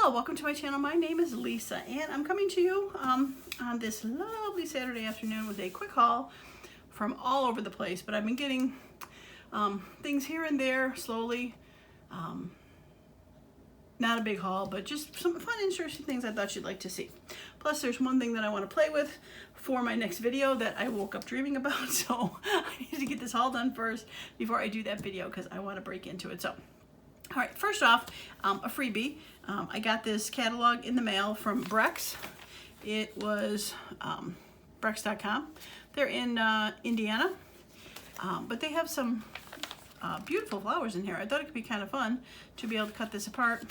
Hello, welcome to my channel. My name is Lisa and I'm coming to you on this lovely Saturday afternoon with a quick haul from all over the place, but I've been getting things here and there slowly. Not a big haul, but just some fun, interesting things I thought you'd like to see. Plus, there's one thing that I want to play with for my next video that I woke up dreaming about, so I need to get this haul done first before I do that video because I want to break into it. So, all right, first off, a freebie. I got this catalog in the mail from Brex. It was Brex.com. They're in Indiana, but they have some beautiful flowers in here. I thought it could be kind of fun to be able to cut this apart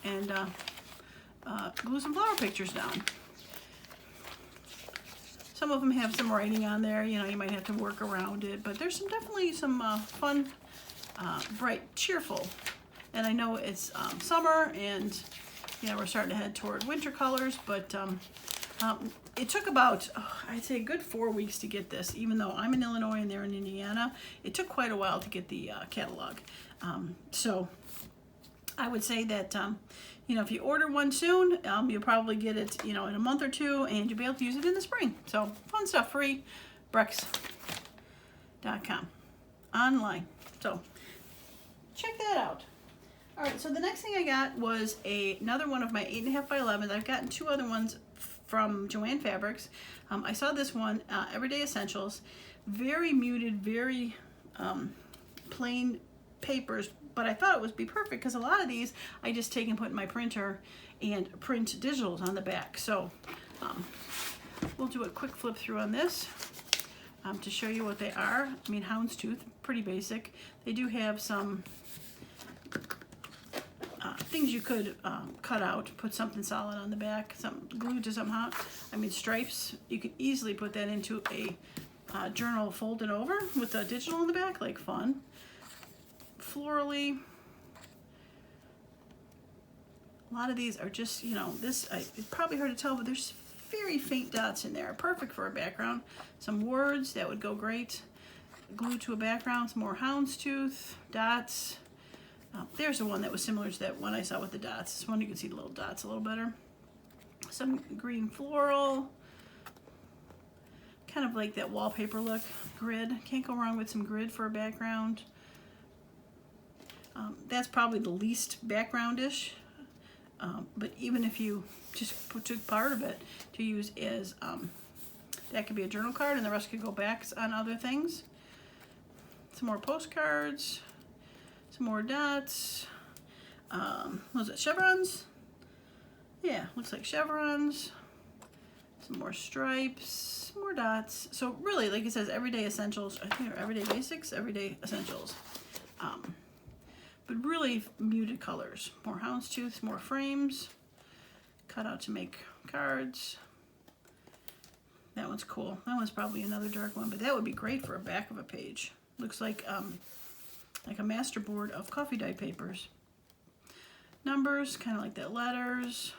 and glue some flower pictures down. Some of them have some writing on there, you know, you might have to work around it, but there's definitely some fun, bright, cheerful. And I know it's summer and, you know, we're starting to head toward winter colors, but it took about, I'd say a good 4 weeks to get this, even though I'm in Illinois and they're in Indiana. It took quite a while to get the catalog. So I would say that, you know, if you order one soon, you'll probably get it, you know, in a month or two, and you'll be able to use it in the spring. So fun stuff, free, Brex.com, online. So check that out. All right, so the next thing I got was another one of my 8.5 by 11. I've gotten two other ones from Joann Fabrics. I saw this one, Everyday Essentials, very muted, very plain papers, but I thought it would be perfect because a lot of these I just take and put in my printer and print digitals on the back. So we'll do a quick flip through on this to show you what they are. I mean, houndstooth, pretty basic. They do have some things you could cut out, put something solid on the back, something glued to somehow. I mean, stripes, you could easily put that into a journal folded over with a digital in the back, like fun. Florally, a lot of these are just, you know, this, it's probably hard to tell, but there's very faint dots in there, perfect for a background. Some words, that would go great. Glued to a background, some more houndstooth, dots. There's the one that was similar to that one I saw with the dots. This one you can see the little dots a little better. Some green floral, kind of like that wallpaper look. Grid, can't go wrong with some grid for a background. That's probably the least backgroundish, but even if you just took part of it to use as, that could be a journal card and the rest could go back on other things. Some more postcards. Some more dots. What was it, chevrons? Yeah, looks like chevrons. Some more stripes, some more dots. So really, like it says, everyday essentials. I think they're everyday basics, everyday essentials. But really muted colors. More houndstooth, more frames. Cut out to make cards. That one's cool. That one's probably another dark one, but that would be great for a back of a page. Looks like a masterboard of coffee dye papers. Numbers, kind of like that, letters.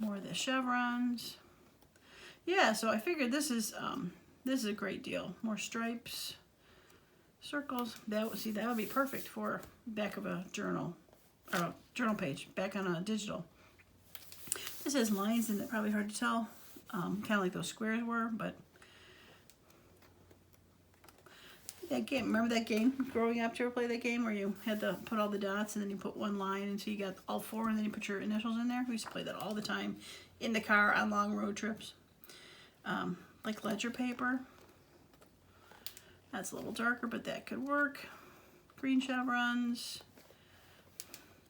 More of the chevrons. Yeah, so I figured this is a great deal. More stripes, circles. That would be perfect for back of a journal, or a journal page, back on a digital. This has lines in it, probably hard to tell. Kind of like those squares were, but that game, remember that game growing up? Did you ever play that game where you had to put all the dots and then you put one line until you got all four and then you put your initials in there? We used to play that all the time in the car on long road trips. Like ledger paper. That's a little darker, but that could work. Green chevrons.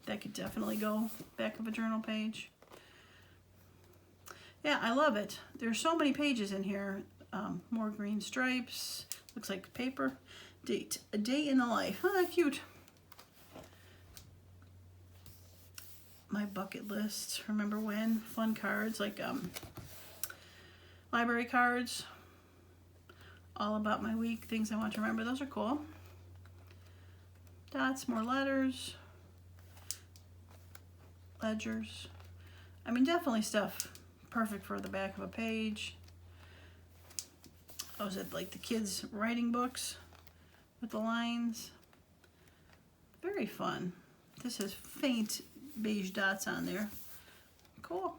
That could definitely go back of a journal page. Yeah, I love it. There's so many pages in here. More green stripes. Looks like paper. Date. A day in the life. Oh, that's cute. My bucket list. Remember when? Fun cards like library cards. All about my week. Things I want to remember. Those are cool. Dots. More letters. Ledgers. I mean, definitely stuff perfect for the back of a page. Oh, is it like the kids' writing books with the lines? Very fun. This is faint beige dots on there. Cool.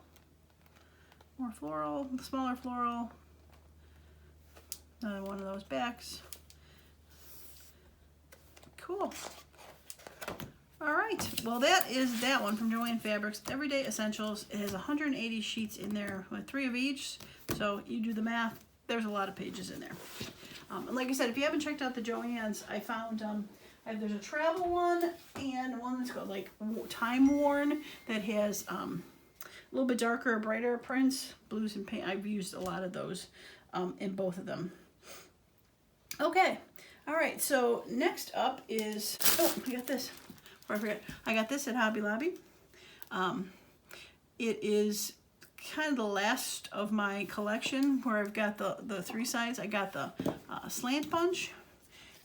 More floral, smaller floral. Another one of those backs. Cool. All right, well that is that one from Joann Fabrics, Everyday Essentials. It has 180 sheets in there with 3 of each, so you do the math, there's a lot of pages in there. And like I said, if you haven't checked out the Joann's, I found, there's a travel one and one that's called like Time Worn that has a little bit darker, brighter prints, blues and pink. I've used a lot of those in both of them. Okay, all right, so next up is, oh, I got this. Before I forget, I got this at Hobby Lobby. It is kind of the last of my collection where I've got the 3 sides. I got the slant bunch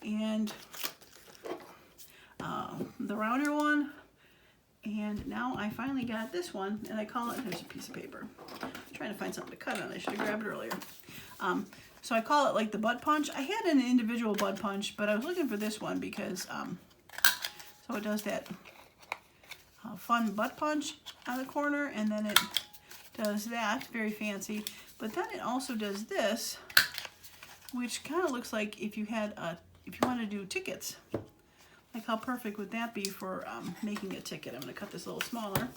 and the rounder one, and now I finally got this one, and I call it, there's a piece of paper. I'm trying to find something to cut on. I should have grabbed it earlier. So I call it like the butt punch. I had an individual butt punch, but I was looking for this one because so it does that fun butt punch on the corner, and then it does that, very fancy. But then it also does this, which kind of looks like if you had if you want to do tickets. Like how perfect would that be for making a ticket? I'm going to cut this a little smaller.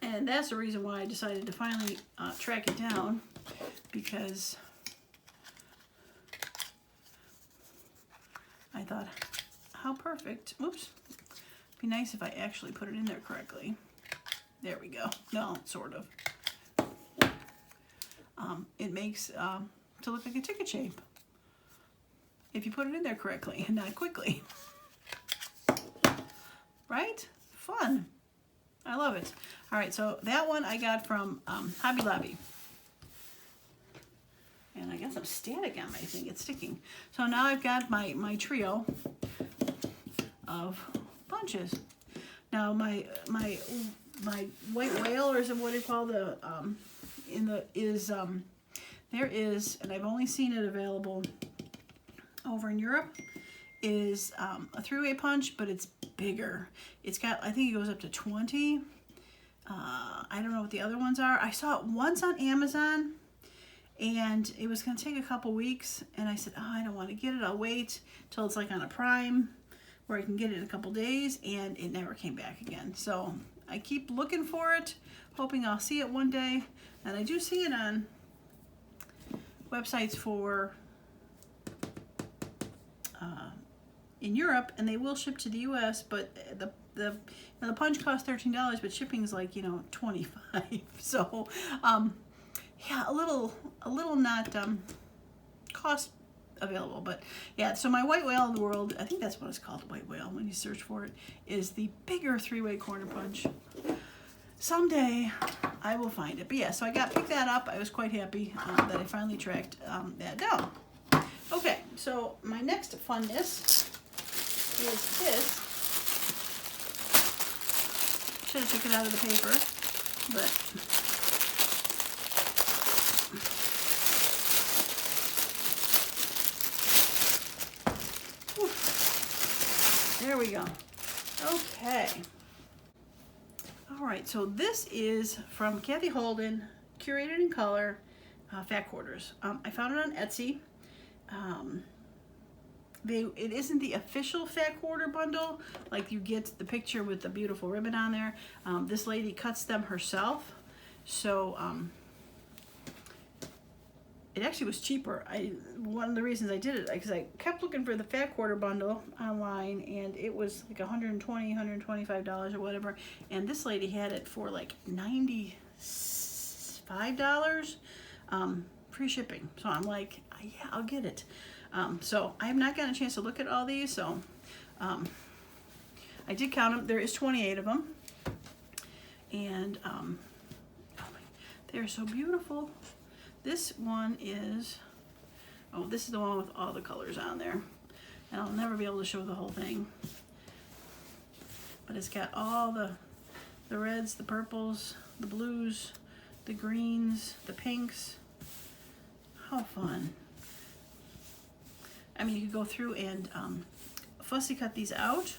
And that's the reason why I decided to finally track it down, because I thought, how perfect. Whoops. Be nice if I actually put it in there correctly. There we go. No, sort of. It makes to look like a ticket shape if you put it in there correctly and not quickly. Right? Fun. I love it. All right, so that one I got from Hobby Lobby. And I guess I'm static on my thing. It's sticking. So now I've got my trio of bunches. Now my white whale, or is it what do you call the there is, and I've only seen it available over in Europe, is a 3-way punch, but it's bigger. It's got, I think it goes up to 20. I don't know what the other ones are. I saw it once on Amazon, and it was going to take a couple weeks, and I said, oh, I don't want to get it. I'll wait till it's like on a Prime where I can get it in a couple days, and it never came back again. So I keep looking for it, hoping I'll see it one day, and I do see it on websites for in Europe, and they will ship to the U.S., but the punch costs $13, but shipping is like, $25. So yeah, a little not cost available, but yeah. So my white whale of the world, I think that's what it's called, white whale when you search for it, is the bigger 3-way corner punch. Someday I will find it. But yeah, so I picked that up. I was quite happy that I finally tracked that down. Okay, so my next funness is this. Should have took it out of the paper, but there we go. Okay. All right, so this is from Kathy Holden, Curated in Color, Fat Quarters. I found it on Etsy. It isn't the official Fat Quarter bundle, like you get the picture with the beautiful ribbon on there. This lady cuts them herself, so it actually was cheaper. One of the reasons I did it, because I kept looking for the Fat Quarter bundle online, and it was like $120, $125 or whatever, and this lady had it for like $95, free shipping. So I'm like, yeah, I'll get it. So I have not gotten a chance to look at all these, so I did count them. There is 28 of them, and they're so beautiful. This one is, this is the one with all the colors on there, and I'll never be able to show the whole thing, but it's got all the reds, the purples, the blues, the greens, the pinks. How fun. I mean, you could go through and fussy cut these out,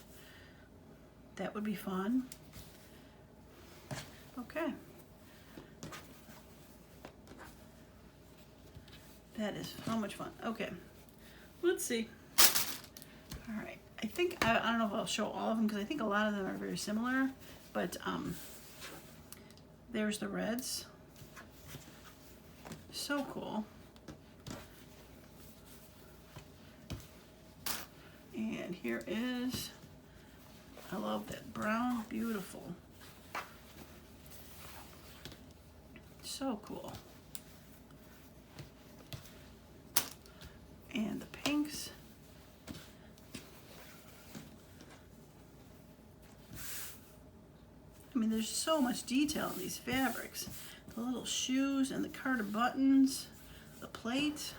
That would be fun. Okay. That is so much fun. Okay. Let's see. All right. I think, I don't know if I'll show all of them because I think a lot of them are very similar, but there's the reds. So cool. And here is, I love that brown, beautiful. So cool. And the pinks. I mean, there's so much detail in these fabrics. The little shoes and the card buttons, the plate.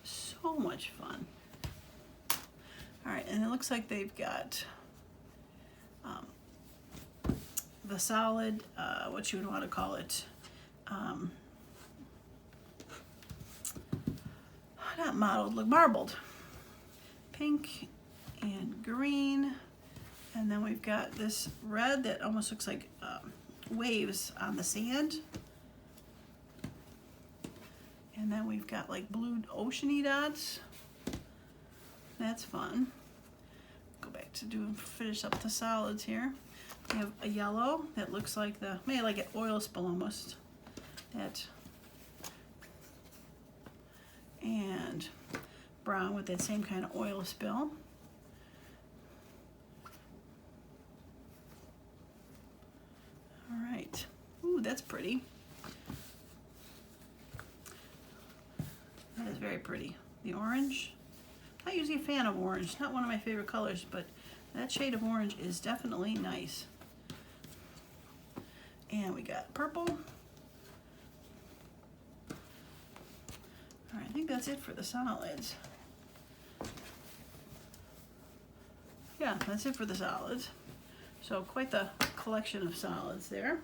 So much fun. All right, and it looks like they've got the solid, what you would want to call it, not mottled, look, marbled. Pink and green. And then we've got this red that almost looks like waves on the sand. And then we've got like blue oceany dots. That's fun. Go back to finish up the solids here. We have a yellow that looks like maybe like an oil spill almost. And brown with that same kind of oil spill. All right. Ooh, that's pretty. That is very pretty. The orange. Not usually a fan of orange. Not one of my favorite colors, but that shade of orange is definitely nice. And we got purple. All right, I think that's it for the solids. Yeah, that's it for the solids. So quite the collection of solids there.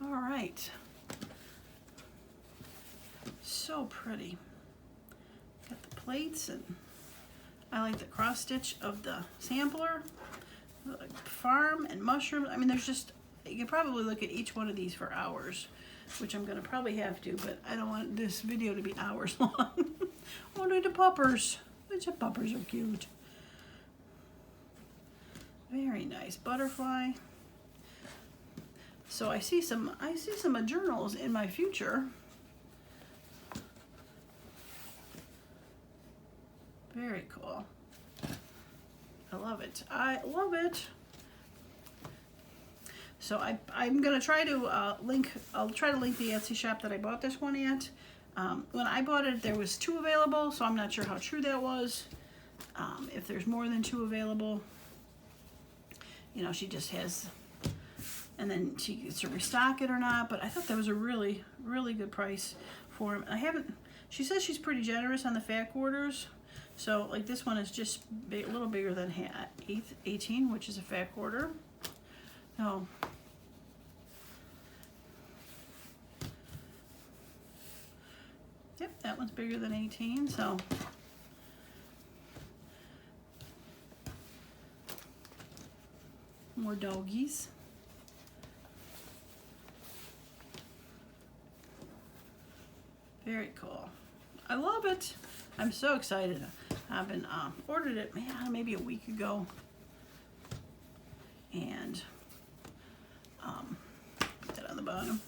All right. So pretty. Got the plates, and I like the cross stitch of the sampler. Like farm and mushrooms. I mean, there's just, you can probably look at each one of these for hours, which I'm gonna probably have to, but I don't want this video to be hours long. Oh, look at the puppers. The puppers are cute. Very nice butterfly. So I see some journals in my future. Very cool. I love it. I love it. So I'm gonna try to I'll try to link the Etsy shop that I bought this one at. When I bought it, there was 2 available, so I'm not sure how true that was. If there's more than 2 available, you know, she just has, and then she gets to restock it or not. But I thought that was a really, really good price for them. She says she's pretty generous on the fat quarters. So like this one is just a little bigger than 18, which is a fat quarter. No. Yep, that one's bigger than 18, so. More doggies. Very cool. I love it. I'm so excited. I've been ordered it, man, maybe a week ago. And put that on the bottom.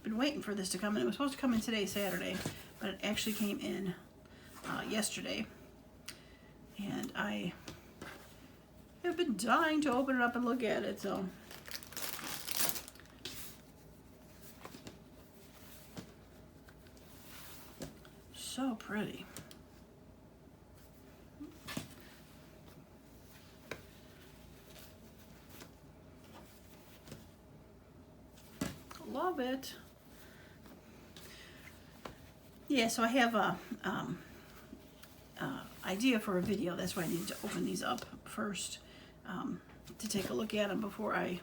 Been waiting for this to come in. It was supposed to come in today, Saturday, but it actually came in yesterday. And I have been dying to open it up and look at it, so. So pretty. Love it. Yeah, so I have a idea for a video. That's why I need to open these up first to take a look at them before I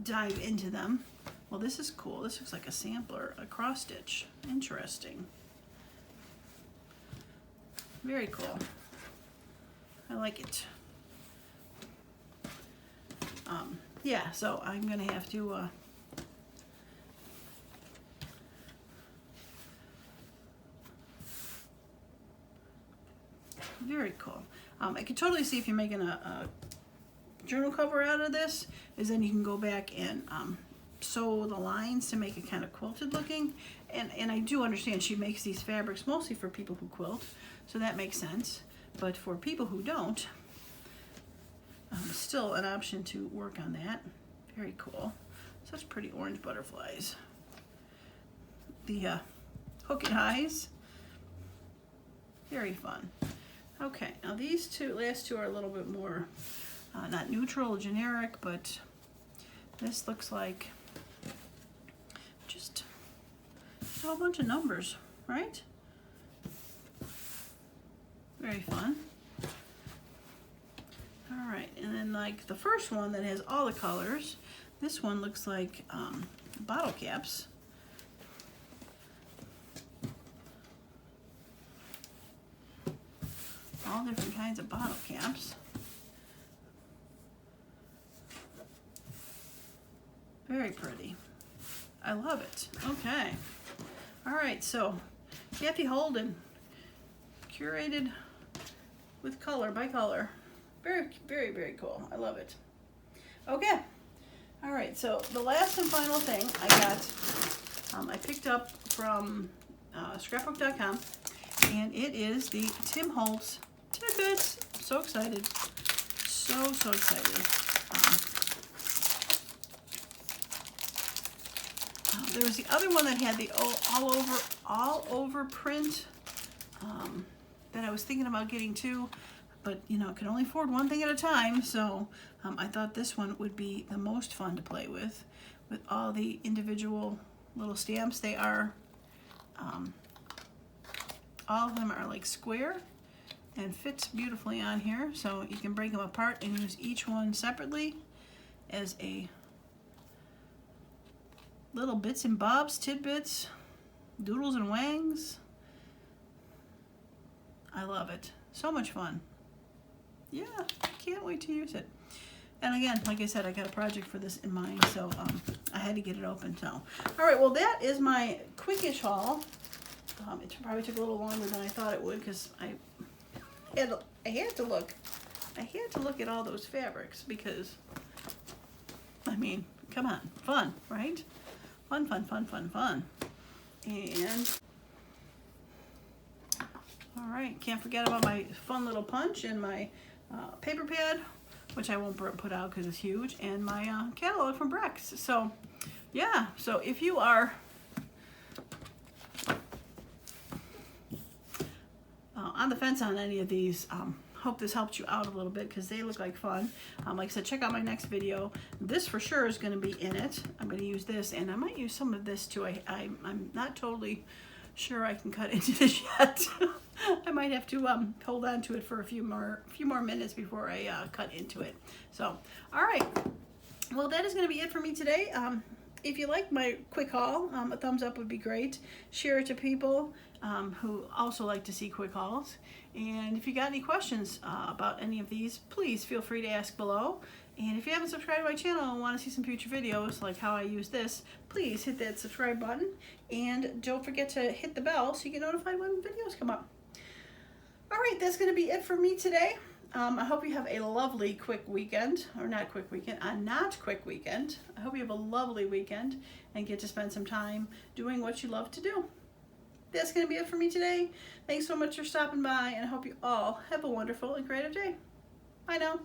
dive into them. Well, this is cool. This looks like a sampler, a cross stitch. Interesting. Very cool. I like it. Yeah, so I'm gonna have to very cool. I can totally see if you're making a journal cover out of this, is then you can go back and sew the lines to make it kind of quilted looking. And I do understand she makes these fabrics mostly for people who quilt, so that makes sense. But for people who don't, still an option to work on that. Very cool. Such pretty orange butterflies. The hook and eyes. Very fun. Okay, now these last two are a little bit more, not neutral, generic, but this looks like just a whole bunch of numbers, right? Very fun. All right, and then like the first one that has all the colors, this one looks like bottle caps. All different kinds of bottle caps. Very pretty. I love it. Okay. All right, so Kathy Holden, curated with color by color. Very, very, very cool. I love it. Okay. All right, so the last and final thing I got, I picked up from scrapbook.com, and it is the Tim Holtz Tidbits. I'm so excited. So excited. There was the other one that had the all over print that I was thinking about getting too, but you know, I could only afford one thing at a time, so I thought this one would be the most fun to play with all the individual little stamps. They are, all of them are like square and fits beautifully on here, so you can break them apart and use each one separately as a little bits and bobs, tidbits, doodles and wangs. I love it. So much fun. Yeah, can't wait to use it. And again, like I said, I got a project for this in mind, so I had to get it open. So, all right, well, that is my quickish haul. It probably took a little longer than I thought it would because I had to look at all those fabrics because, I mean, come on, fun, right? Fun. And all right, can't forget about my fun little punch and my paper pad, which I won't put out because it's huge, and my catalog from Brex. So yeah, so if you are on the fence on any of these, hope this helped you out a little bit because they look like fun. Like I said, check out my next video. This for sure is going to be in it. I'm going to use this, and I might use some of this too. I'm not totally sure I can cut into this yet. I might have to hold on to it for a few more minutes before I cut into it. So, all right. Well, that is going to be it for me today. If you like my quick haul, a thumbs up would be great. Share it to people who also like to see quick hauls. And if you got any questions about any of these, please feel free to ask below. And if you haven't subscribed to my channel and want to see some future videos like how I use this, please hit that subscribe button. And don't forget to hit the bell so you get notified when videos come up. All right, that's going to be it for me today. I hope you have a lovely quick weekend, or not quick weekend, a not quick weekend. I hope you have a lovely weekend and get to spend some time doing what you love to do. That's going to be it for me today. Thanks so much for stopping by, and I hope you all have a wonderful and creative day. Bye now.